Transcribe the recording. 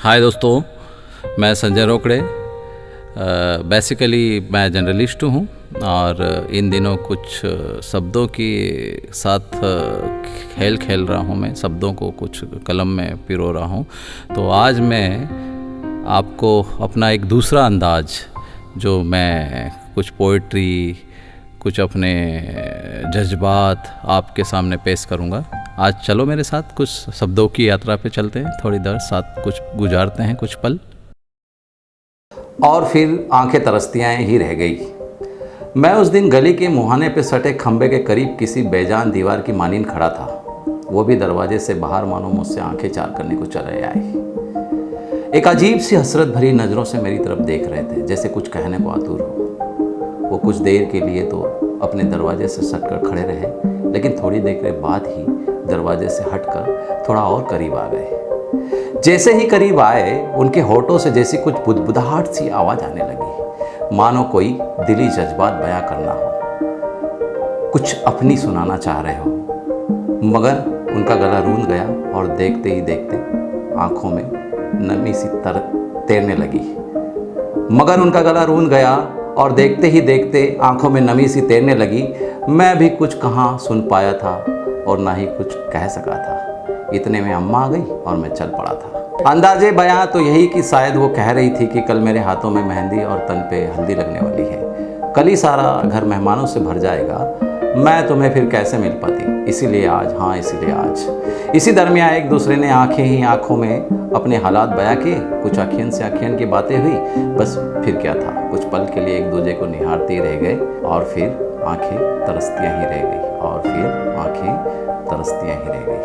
हाय दोस्तों, मैं संजय रोकड़े। बेसिकली मैं जर्नलिस्ट हूँ और इन दिनों कुछ शब्दों के साथ खेल खेल रहा हूँ। मैं शब्दों को कुछ कलम में पिरो रहा हूँ। तो आज मैं आपको अपना एक दूसरा अंदाज, जो मैं कुछ पोइट्री, कुछ अपने जज्बात आपके सामने पेश करूँगा। आज चलो मेरे साथ कुछ शब्दों की यात्रा पे चलते हैं, थोड़ी देर साथ कुछ गुजारते हैं कुछ पल। और फिर आंखें तरसतियाँ ही रह गई। मैं उस दिन गली के मुहाने पे सटे खंबे के करीब किसी बेजान दीवार की मानीन खड़ा था। वो भी दरवाजे से बाहर मानो मुझसे आंखें चार करने को चले आए। एक अजीब सी हसरत भरी नज़रों से मेरी तरफ देख रहे थे, जैसे कुछ कहने को आतुर हो। वो कुछ देर के लिए तो अपने दरवाजे से सटकर खड़े रहे, लेकिन थोड़ी देर के बाद ही दरवाजे से हटकर थोड़ा और करीब आ गए। जैसे ही करीब आए, उनके होठों से जैसी कुछ बुदबुदाहट सी आवाज़ आने लगी, मानो कोई दिली जज्बात बयां करना हो, कुछ अपनी सुनाना चाह रहे हो। मगर उनका गला रूंध गया और देखते ही देखते आंखों में नमी सी तैरने लगी। मगर उनका गला रूंध गया और देखते ही देखते आंखों में नमी सी तैरने लगी। मैं भी कुछ कहाँ सुन पाया था और ना ही कुछ कह सका था। इतने में अम्मा आ गई और मैं चल पड़ा था। अंदाजे बयां तो यही कि शायद वो कह रही थी कि कल मेरे हाथों में मेहंदी और तन पे हल्दी लगने वाली है। कल ही सारा घर मेहमानों से भर जाएगा, मैं तुम्हें फिर कैसे मिल पाती। इसीलिए आज, हाँ इसीलिए आज। इसी दरमियान एक दूसरे ने आंखें ही आंखों में अपने हालात बयां किए। कुछ अखियन से अखियन की बातें हुई। बस फिर क्या था, कुछ पल के लिए एक दूसरे को निहारते रह गए और फिर आंखें तरसतियाँ ही रह गई, और फिर आंखें तरसतियाँ ही रह गई।